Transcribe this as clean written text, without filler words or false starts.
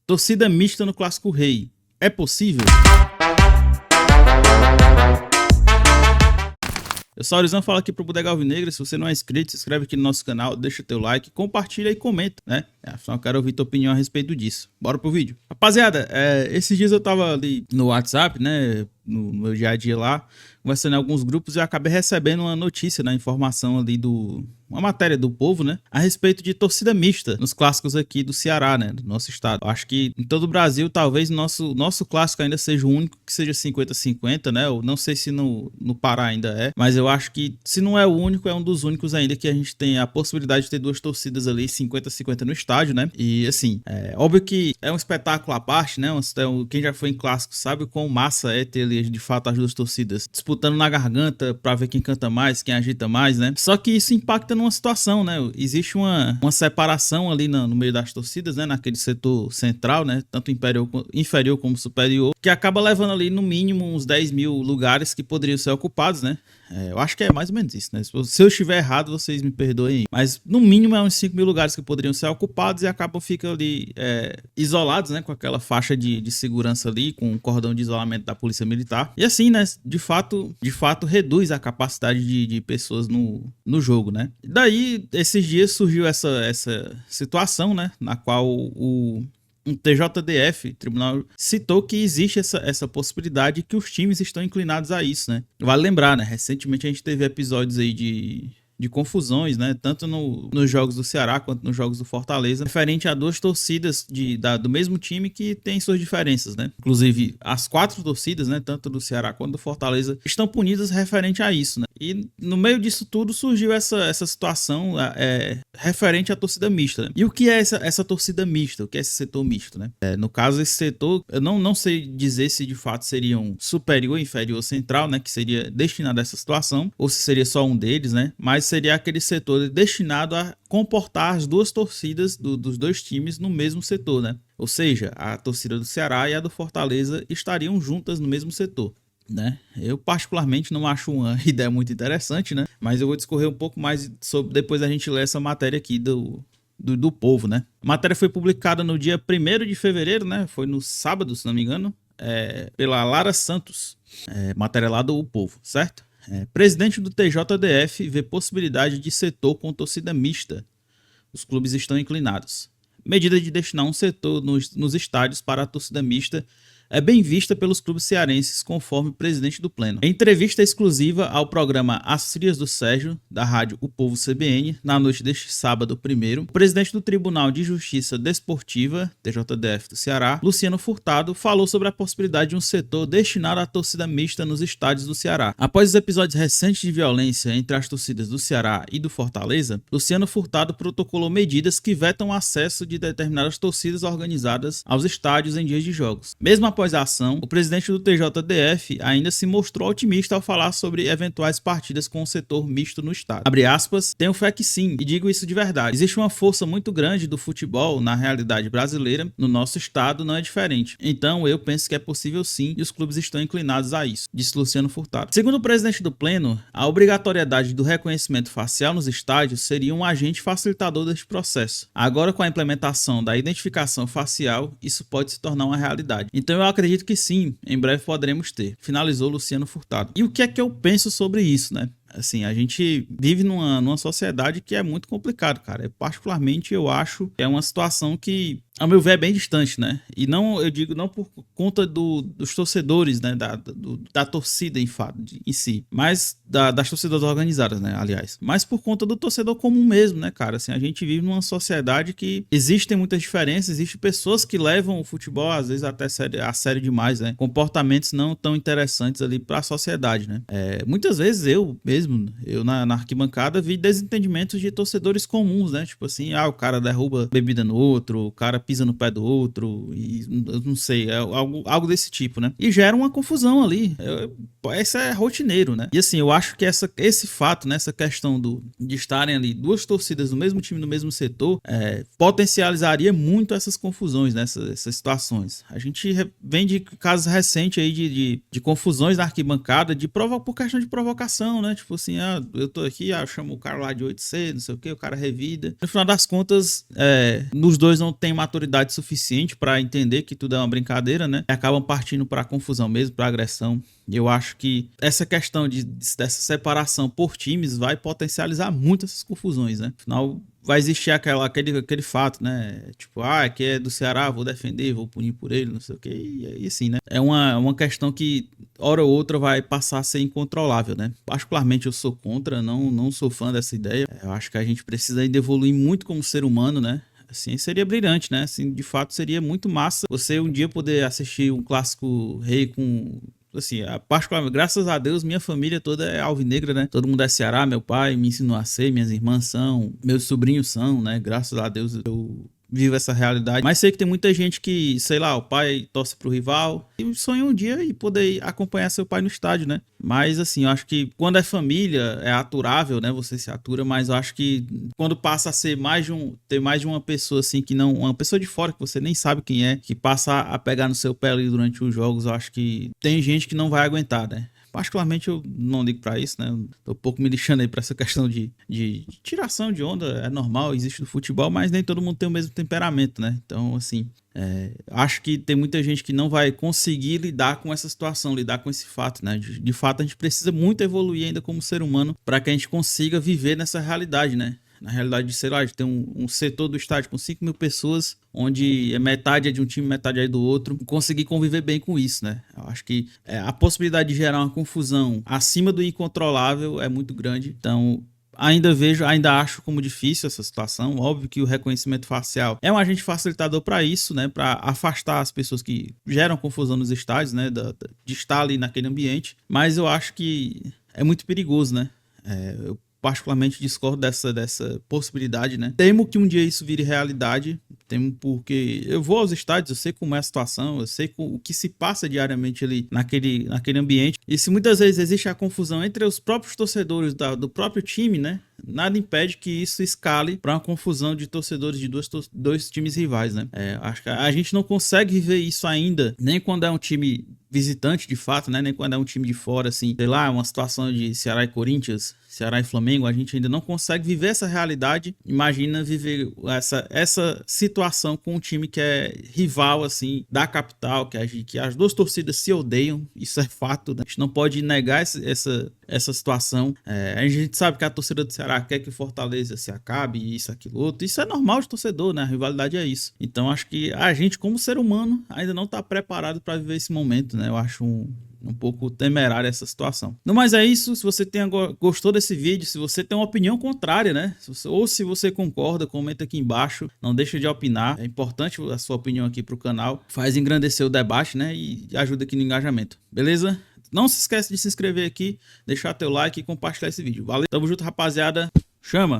Torcida mista no Clássico Rei. É possível? Eu sou o Aurizão, falo aqui pro Bodega Alvinegra. Se você não é inscrito, se inscreve aqui no nosso canal, deixa teu like, compartilha e comenta, né? Afinal, eu quero ouvir tua opinião a respeito disso. Bora pro vídeo. Rapaziada, esses dias eu tava ali no WhatsApp, né? No meu dia a dia lá, conversando em alguns grupos e eu acabei recebendo uma notícia, né? Informação ali uma matéria do Povo, né? A respeito de torcida mista nos clássicos aqui do Ceará, né? Do nosso estado. Eu acho que em todo o Brasil, talvez nosso clássico ainda seja o único que seja 50-50, né? Eu não sei se no Pará ainda é, mas eu acho que se não é o único, é um dos únicos ainda que a gente tem a possibilidade de ter duas torcidas ali, 50-50 no estádio, né? E assim, óbvio que é um espetáculo à parte, né? Quem já foi em clássico sabe o quão massa é ter ali, de fato, as duas torcidas disputando na garganta pra ver quem canta mais, quem agita mais, né? Só que isso impacta numa situação, né? Existe uma separação ali no meio das torcidas, né? Naquele setor central, né? Tanto inferior como superior, que acaba levando ali no mínimo uns 10 mil lugares que poderiam ser ocupados, né? Eu acho que é mais ou menos isso, né? Se eu estiver errado, vocês me perdoem. Mas no mínimo é uns 5 mil lugares que poderiam ser ocupados e ficam ali isolados, né? Com aquela faixa de segurança ali, com um cordão de isolamento da polícia militar. E assim, né? De fato reduz a capacidade de pessoas no jogo, né? Daí, esses dias surgiu essa situação, né? Na qual um TJDF, tribunal, citou que existe essa possibilidade que os times estão inclinados a isso, né? Vale lembrar, né? Recentemente a gente teve episódios aí de confusões, né? Tanto nos jogos do Ceará quanto nos jogos do Fortaleza, referente a duas torcidas do mesmo time que tem suas diferenças, né? Inclusive, as 4 torcidas, né? Tanto do Ceará quanto do Fortaleza, estão punidas referente a isso, né? E no meio disso tudo surgiu essa situação referente à torcida mista, né? E o que é essa torcida mista? O que é esse setor misto, né? No caso, esse setor, eu não sei dizer se de fato seria um superior, inferior, central, né? Que seria destinado a essa situação, ou se seria só um deles, né? Mas seria aquele setor destinado a comportar as duas torcidas dos dois times no mesmo setor, né? Ou seja, a torcida do Ceará e a do Fortaleza estariam juntas no mesmo setor, né? Eu particularmente não acho uma ideia muito interessante, né? Mas eu vou discorrer um pouco mais sobre depois a gente ler essa matéria aqui do Povo, né? A matéria foi publicada no dia 1º de fevereiro, né? Foi no sábado, se não me engano, pela Lara Santos, matéria lá do Povo, certo? Presidente do TJDF vê possibilidade de setor com torcida mista. Os clubes estão inclinados. Medida de destinar um setor nos estádios para a torcida mista é bem vista pelos clubes cearenses, conforme o presidente do Pleno. Em entrevista exclusiva ao programa As Frias do Sérgio, da rádio O Povo CBN, na noite deste sábado 1º, o presidente do Tribunal de Justiça Desportiva, TJDF do Ceará, Luciano Furtado, falou sobre a possibilidade de um setor destinado à torcida mista nos estádios do Ceará. Após os episódios recentes de violência entre as torcidas do Ceará e do Fortaleza, Luciano Furtado protocolou medidas que vetam o acesso de determinadas torcidas organizadas aos estádios em dias de jogos. Mesmo após a ação, o presidente do TJDF ainda se mostrou otimista ao falar sobre eventuais partidas com o setor misto no estado. Abre aspas, tenho fé que sim, e digo isso de verdade. Existe uma força muito grande do futebol na realidade brasileira, no nosso estado não é diferente. Então eu penso que é possível sim e os clubes estão inclinados a isso, disse Luciano Furtado. Segundo o presidente do Pleno, a obrigatoriedade do reconhecimento facial nos estádios seria um agente facilitador deste processo. Agora, com a implementação da identificação facial, isso pode se tornar uma realidade. Então eu acredito que sim, em breve poderemos ter, finalizou Luciano Furtado. E o que é que eu penso sobre isso, né? Assim, a gente vive numa sociedade que é muito complicado, cara. Particularmente, eu acho que é uma situação que, ao meu ver, é bem distante, né? E não, eu digo, não por conta dos torcedores, né? Da torcida em si, mas das torcidas organizadas, né? Aliás, mas por conta do torcedor comum mesmo, né, cara? Assim, a gente vive numa sociedade que existem muitas diferenças, existem pessoas que levam o futebol, às vezes, até a sério demais, né? Comportamentos não tão interessantes ali para a sociedade, né? Muitas vezes eu na arquibancada vi desentendimentos de torcedores comuns, né? Tipo assim, o cara derruba bebida no outro, o cara pisa no pé do outro, e eu não sei, algo desse tipo, né? E gera uma confusão ali. Isso é rotineiro, né? E assim, eu acho que esse fato, né? Essa questão de estarem ali duas torcidas do mesmo time, no mesmo setor, potencializaria muito essas confusões, né? Essas situações. A gente vem de casos recentes aí de confusões na arquibancada, por questão de provocação, né? Tipo assim, eu tô aqui, eu chamo o cara lá de 8C, não sei o que, o cara revida. No final das contas, nos dois não tem maturidade maturidade suficiente para entender que tudo é uma brincadeira, né? E acabam partindo para confusão mesmo, para agressão. E eu acho que essa questão dessa separação por times vai potencializar muito essas confusões, né? Afinal, vai existir aquele fato, né? Tipo, que é do Ceará, vou defender, vou punir por ele, não sei o quê. E assim, né? É uma questão que, hora ou outra, vai passar a ser incontrolável, né? Particularmente eu sou contra, não sou fã dessa ideia. Eu acho que a gente precisa ainda evoluir muito como ser humano, né? Assim, seria brilhante, né? Assim, de fato, seria muito massa você um dia poder assistir um clássico rei com... Assim, particularmente, graças a Deus, minha família toda é alvinegra, né? Todo mundo é Ceará, meu pai me ensinou a ser, minhas irmãs são, meus sobrinhos são, né? Graças a Deus eu vivo essa realidade. Mas sei que tem muita gente que, sei lá, o pai torce pro rival e sonha um dia e poder acompanhar seu pai no estádio, né? Mas assim, eu acho que quando é família, é aturável, né? Você se atura, mas eu acho que quando passa a ser ter mais de uma pessoa assim, que não, uma pessoa de fora que você nem sabe quem é, que passa a pegar no seu pé ali durante os jogos, eu acho que tem gente que não vai aguentar, né? Particularmente eu não ligo pra isso, né? Tô um pouco me lixando aí pra essa questão de tiração de onda, é normal, existe no futebol, mas nem todo mundo tem o mesmo temperamento, né? Então, assim, acho que tem muita gente que não vai conseguir lidar com essa situação, lidar com esse fato, né? De fato, a gente precisa muito evoluir ainda como ser humano para que a gente consiga viver nessa realidade, né? Na realidade, de, sei lá, de ter um setor do estádio com 5 mil pessoas, onde metade é de um time, metade é do outro, conseguir conviver bem com isso, né? Eu acho que a possibilidade de gerar uma confusão acima do incontrolável é muito grande. Então, ainda acho como difícil essa situação. Óbvio que o reconhecimento facial é um agente facilitador para isso, né? Para afastar as pessoas que geram confusão nos estádios, né? De estar ali naquele ambiente. Mas eu acho que é muito perigoso, né? Eu particularmente discordo dessa possibilidade, né? Temo que um dia isso vire realidade, temo porque eu vou aos estádios, eu sei como é a situação, eu sei o que se passa diariamente ali naquele ambiente, e se muitas vezes existe a confusão entre os próprios torcedores do próprio time, né? Nada impede que isso escale para uma confusão de torcedores de dois times rivais, né? Acho que a gente não consegue viver isso ainda, nem quando é um time visitante de fato, né? Nem quando é um time de fora, assim, sei lá, uma situação de Ceará e Corinthians, Ceará e Flamengo, a gente ainda não consegue viver essa realidade. Imagina viver essa situação com um time que é rival, assim, da capital, que as duas torcidas se odeiam, isso é fato, né? A gente não pode negar essa situação. A gente sabe que a torcida do Ceará quer que o Fortaleza se acabe, isso, aquilo, outro. Isso é normal de torcedor, né? A rivalidade é isso. Então, acho que a gente, como ser humano, ainda não está preparado para viver esse momento, né? Eu acho um pouco temerária essa situação. No mais é isso, se você gostou desse vídeo, se você tem uma opinião contrária, né? Ou se você concorda, comenta aqui embaixo, não deixa de opinar, é importante a sua opinião aqui pro canal, faz engrandecer o debate, né? E ajuda aqui no engajamento, beleza? Não se esquece de se inscrever aqui, deixar teu like e compartilhar esse vídeo. Valeu, tamo junto, rapaziada, chama!